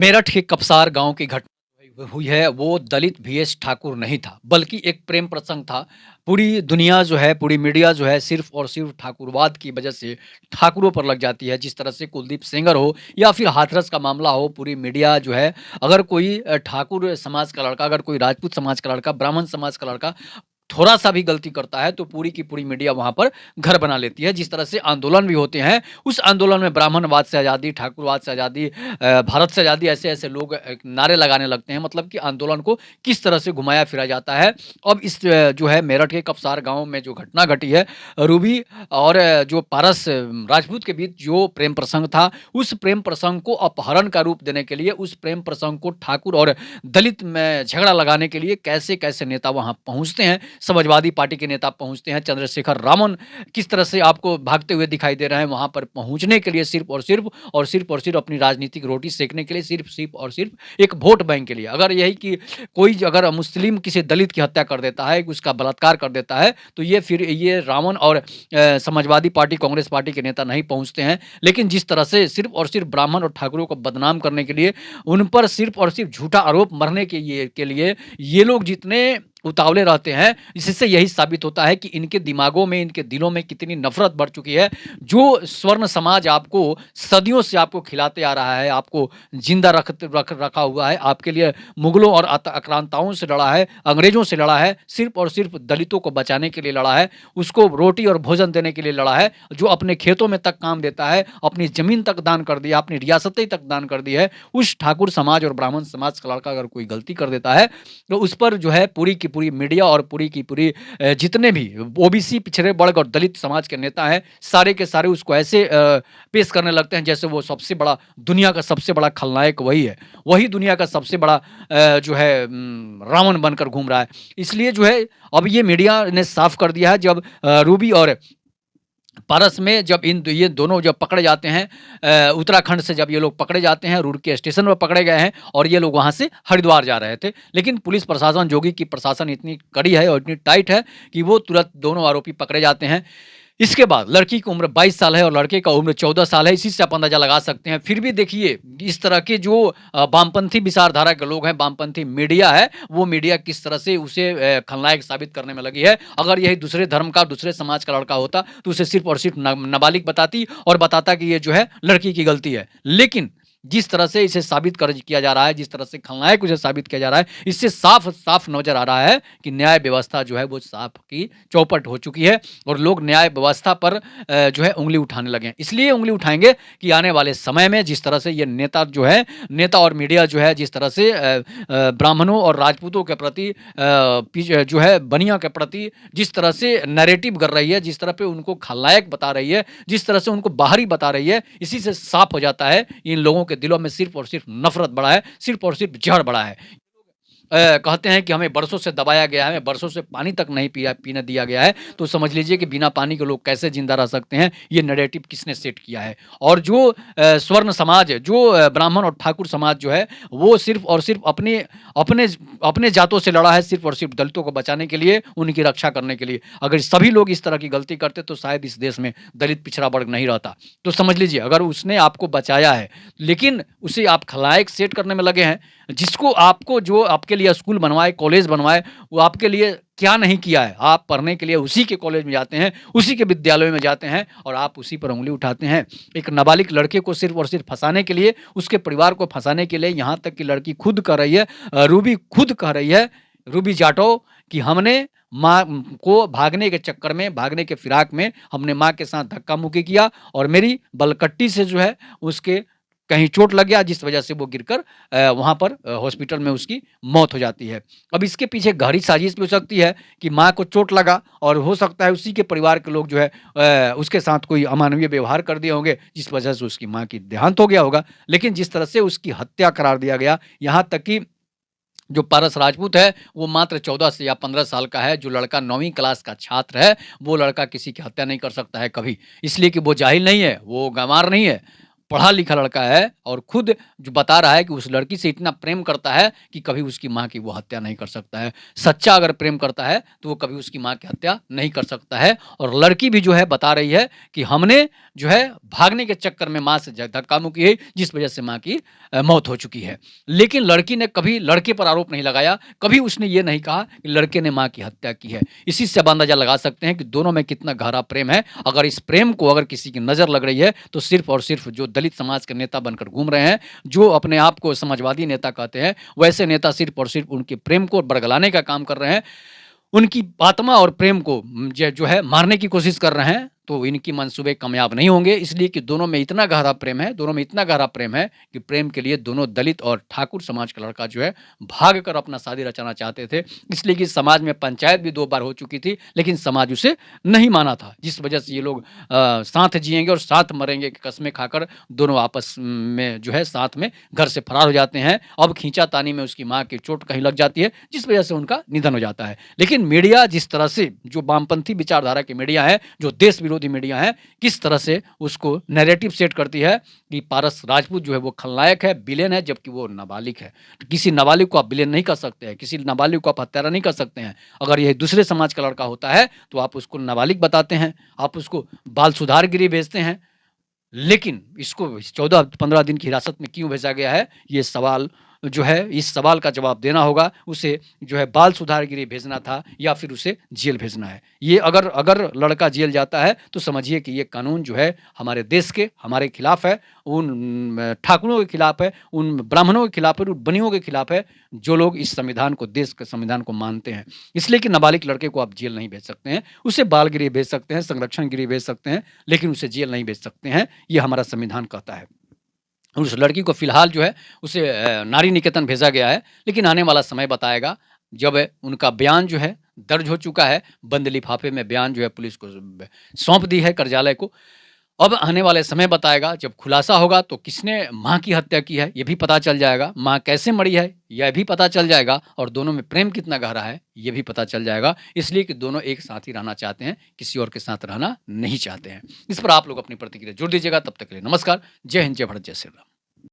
मेरठ के कपसार गांव की घटना हुई है। वो दलित VS ठाकुर नहीं था, बल्कि एक प्रेम प्रसंग था। पूरी दुनिया जो है, पूरी मीडिया जो है, सिर्फ और सिर्फ ठाकुरवाद की वजह से ठाकुरों पर लग जाती है। जिस तरह से कुलदीप सेंगर हो या फिर हाथरस का मामला हो, पूरी मीडिया जो है, अगर कोई ठाकुर समाज का लड़का, अगर कोई राजपूत समाज का लड़का, ब्राह्मण समाज का लड़का थोड़ा-सा भी गलती करता है, तो पूरी की पूरी मीडिया वहाँ पर घर बना लेती है। जिस तरह से आंदोलन भी होते हैं, उस आंदोलन में ब्राह्मणवाद से आज़ादी, ठाकुरवाद से आज़ादी, भारत से आज़ादी, ऐसे-ऐसे लोग नारे लगाने लगते हैं। मतलब कि आंदोलन को किस तरह से घुमाया-फिरा जाता है। अब इस जो है मेरठ के कपसार गाँव में जो घटना घटी है, रूबी और जो पारस राजपूत के बीच जो प्रेम प्रसंग था, उस प्रेम प्रसंग को अपहरण का रूप देने के लिए, उस प्रेम प्रसंग को ठाकुर और दलित में झगड़ा लगाने के लिए कैसे-कैसे नेता वहाँ पहुँचते हैं। समाजवादी पार्टी के नेता पहुँचते हैं, चंद्रशेखर रामन किस तरह से आपको भागते हुए दिखाई दे रहे हैं वहाँ पर पहुँचने के लिए, सिर्फ़ अपनी राजनीतिक रोटी सेकने के लिए, सिर्फ़ और सिर्फ़ एक वोट बैंक के लिए। अगर यही कि कोई अगर मुस्लिम किसी दलित की हत्या कर देता है, उसका बलात्कार कर देता है, तो ये फिर ये रावण और समाजवादी पार्टी, कांग्रेस पार्टी के नेता नहीं पहुँचते हैं। लेकिन जिस तरह से सिर्फ़ और सिर्फ़ ब्राह्मण और ठाकुरों को बदनाम करने के लिए, उन पर सिर्फ़ और सिर्फ़ झूठा आरोप मढ़ने के लिए ये लोग जितने उतावले रहते हैं, इससे यही साबित होता है कि इनके दिमागों में, इनके दिलों में कितनी नफ़रत बढ़ चुकी है। जो स्वर्ण समाज आपको सदियों से आपको खिलाते आ रहा है, आपको ज़िंदा रखा हुआ है, आपके लिए मुगलों और आक्रांताओं से लड़ा है, अंग्रेज़ों से लड़ा है, सिर्फ़ और सिर्फ़ दलितों को बचाने के लिए लड़ा है, उसको रोटी और भोजन देने के लिए लड़ा है, जो अपने खेतों में तक काम देता है, अपनी ज़मीन तक दान कर दिया, अपनी रियासतें तक दान कर दी है। उस ठाकुर समाज और ब्राह्मण समाज का लड़का अगर कोई गलती कर देता है, तो उस पर जो है पूरी की पूरी मीडिया और पूरी की पूरी जितने भी ओबीसी पिछड़े वर्ग और दलित समाज के नेता हैं, सारे के सारे उसको ऐसे पेश करने लगते हैं जैसे वो सबसे बड़ा, दुनिया का सबसे बड़ा खलनायक वही है। वही दुनिया का सबसे बड़ा जो है रावण बनकर घूम रहा है। इसलिए जो है अब ये मीडिया ने साफ कर दिया है, जब रूबी और पारस में जब ये दोनों जब पकड़े जाते हैं, उत्तराखंड से जब ये लोग पकड़े जाते हैं, रुड़की स्टेशन पर पकड़े गए हैं और ये लोग वहाँ से हरिद्वार जा रहे थे। लेकिन पुलिस प्रशासन, जोगी की प्रशासन इतनी कड़ी है और इतनी टाइट है कि वो तुरंत दोनों आरोपी पकड़े जाते हैं। इसके बाद लड़की की उम्र 22 साल है और लड़के का उम्र 14 साल है। इसी से आप अंदाज़ा लगा सकते हैं। फिर भी देखिए, इस तरह के जो वामपंथी विचारधारा के लोग हैं, वामपंथी मीडिया है, वो मीडिया किस तरह से उसे खलनायक साबित करने में लगी है। अगर यही दूसरे धर्म का, दूसरे समाज का लड़का होता, तो उसे सिर्फ़ और सिर्फ़ नाबालिग बताती और बताता कि ये जो है लड़की की गलती है। लेकिन जिस तरह से इसे साबित किया जा रहा है, जिस तरह से खलनायक उसे साबित किया जा रहा है, इससे साफ-साफ नज़र आ रहा है कि न्याय व्यवस्था जो है वो साफ की चौपट हो चुकी है और लोग न्याय व्यवस्था पर जो है उँगली उठाने लगे हैं। इसलिए उँगली उठाएँगे कि आने वाले समय में जिस तरह से ये नेता और मीडिया जो है, जिस तरह से ब्राह्मणों और राजपूतों के प्रति जो है बनिया के प्रति जिस तरह से नैरेटिव कर रही है, जिस तरह पे उनको खलनायक बता रही है, जिस तरह से उनको बाहरी बता रही है, इसी से साफ हो जाता है इन लोगों के दिलों में सिर्फ़ और सिर्फ़ नफ़रत बढ़ा है, सिर्फ़ और सिर्फ़ ज़हर बढ़ा है। कहते हैं कि हमें बरसों से दबाया गया है, हमें बरसों से पानी तक नहीं पीने दिया गया है, तो समझ लीजिए कि बिना पानी के लोग कैसे ज़िंदा रह सकते हैं, ये नैरेटिव किसने सेट किया है। और जो स्वर्ण समाज, जो ब्राह्मण और ठाकुर समाज जो है, वो सिर्फ़ और सिर्फ़ अपने अपने जातों से लड़ा है, सिर्फ़ और सिर्फ़ दलितों को बचाने के लिए, उनकी रक्षा करने के लिए। अगर सभी लोग इस तरह की गलती करते, तो शायद इस देश में दलित पिछड़ा वर्ग नहीं रहता। तो समझ लीजिए, अगर उसने आपको बचाया है, लेकिन उसे आप खलनायक सेट करने में लगे हैं, जिसको आपको जो आपके लिए स्कूल बनवाए, कॉलेज बनवाए, वो आपके लिए क्या नहीं किया है। आप पढ़ने के लिए उसी के कॉलेज में जाते हैं, उसी के विद्यालय में जाते हैं और आप उसी पर उँगली उठाते हैं। एक नाबालिग लड़के को सिर्फ़ और सिर्फ़ फँसाने के लिए, उसके परिवार को फँसाने के लिए, यहाँ तक कि लड़की खुद कह रही है, रूबी खुद कह रही है, रूबी जाटव, कि हमने माँ को भागने के चक्कर में, भागने के फिराक में हमने माँ के साथ धक्का-मुक्की किया और मेरी बलकट्टी से जो है उसके कहीं चोट लग गया, जिस वजह से वो गिरकर वहाँ पर हॉस्पिटल में उसकी मौत हो जाती है। अब इसके पीछे गहरी साजिश भी हो सकती है कि माँ को चोट लगा और हो सकता है उसी के परिवार के लोग जो है उसके साथ कोई अमानवीय व्यवहार कर दिए होंगे, जिस वजह से उसकी माँ की देहांत हो गया होगा। लेकिन जिस तरह से उसकी हत्या करार दिया गया, यहाँ तक कि जो पारस राजपूत है, वो मात्र 14 से या 15 साल का है। जो लड़का 9वीं क्लास का छात्र है, वो लड़का किसी की हत्या नहीं कर सकता है कभी। इसलिए कि वो जाहिल नहीं है, वो गँवार नहीं है। पढ़ा-लिखा लड़का है और खुद जो बता रहा है कि उस लड़की से इतना प्रेम करता है कि कभी उसकी माँ की वो हत्या नहीं कर सकता है। सच्चा अगर प्रेम करता है, तो वो कभी उसकी माँ की हत्या नहीं कर सकता है और लड़की भी जो है बता रही है कि हमने जो है भागने के चक्कर में माँ से ज धक्का-मुक्की हुई, जिस वजह से माँ की मौत हो चुकी है। लेकिन लड़की ने कभी लड़के पर आरोप नहीं लगाया, कभी उसने ये नहीं कहा कि लड़के ने माँ की हत्या की है। इसी से आप अंदाज़ा लगा सकते हैं कि दोनों में कितना गहरा प्रेम है। अगर इस प्रेम को अगर किसी की नज़र लग रही है, तो सिर्फ़ और सिर्फ़ जो दलित समाज के नेता बनकर घूम रहे हैं, जो अपने आप को समाजवादी नेता कहते हैं, वैसे नेता सिर्फ़ और सिर्फ़ उनके प्रेम को बरगलाने का काम कर रहे हैं। उनकी आत्मा और प्रेम को जो है मारने की कोशिश कर रहे हैं, तो इनकी मंसूबे कामयाब नहीं होंगे, इसलिए कि दोनों में इतना गहरा प्रेम है, दोनों में इतना गहरा प्रेम है कि प्रेम के लिए दोनों दलित और ठाकुर समाज का लड़का जो है भाग कर अपना शादी रचाना चाहते थे। इसलिए कि समाज में पंचायत भी 2 बार हो चुकी थी, लेकिन समाज उसे नहीं माना था, जिस वजह से ये लोग साथ जिएँगे और साथ मरेंगे की कस्में खाकर दोनों आपस में जो है साथ में घर से फरार हो जाते हैं। अब खींचातानी में उसकी माँ की चोट कहीं लग जाती है, जिस वजह से उनका निधन हो जाता है। लेकिन मीडिया जिस तरह से जो वामपंथी विचारधारा की मीडिया है, जो देश विरोधी मीडिया है, किस तरह से उसको नैरेटिव सेट करती है कि पारस राजपूत जो है वो खलनायक है, विलेन है, जबकि वो नाबालिग है। तो किसी नाबालिग को आप विलेन नहीं कर सकते हैं, किसी नाबालिग को आप हत्यारा नहीं कर सकते हैं। अगर ये दूसरे समाज का लड़का होता है, तो आप उसको नाबालिग बताते हैं, आप उसको बाल सुधार गृह भेजते हैं। लेकिन इसको 14-15 दिन की हिरासत में क्यों भेजा गया है? ये सवाल जो है, इस सवाल का जवाब देना होगा। उसे जो है बाल सुधार गृह भेजना था या फिर उसे जेल भेजना है। ये अगर अगर लड़का जेल जाता है, तो समझिए कि ये कानून जो है हमारे देश के हमारे खिलाफ है, उन ठाकुरों के खिलाफ है, उन ब्राह्मणों के खिलाफ है, उन बनियों के खिलाफ है, जो लोग इस संविधान को, देश के संविधान को मानते हैं। इसलिए कि नाबालिग लड़के को आप जेल नहीं भेज सकते हैं, उसे बाल गृह भेज सकते हैं, संरक्षण गृह भेज सकते हैं, लेकिन उसे जेल नहीं भेज सकते हैं, ये हमारा संविधान कहता है। और उस लड़की को फ़िलहाल जो है उसे नारी निकेतन भेजा गया है, लेकिन आने वाला समय बताएगा, जब उनका बयान जो है दर्ज हो चुका है, बंद लिफ़ाफ़े में बयान जो है पुलिस को सौंप दी है कार्यालय को। अब आने वाले समय बताएगा, जब खुलासा होगा तो किसने माँ की हत्या की है, ये भी पता चल जाएगा। माँ कैसे मरी है, यह भी पता चल जाएगा और दोनों में प्रेम कितना गहरा है, ये भी पता चल जाएगा। इसलिए कि दोनों एक साथ ही रहना चाहते हैं, किसी और के साथ रहना नहीं चाहते हैं। इस पर आप लोग अपनी प्रतिक्रिया ज़रूर दीजिएगा। तब तक के लिए नमस्कार। जय हिंद, जय भारत, जय श्री राम।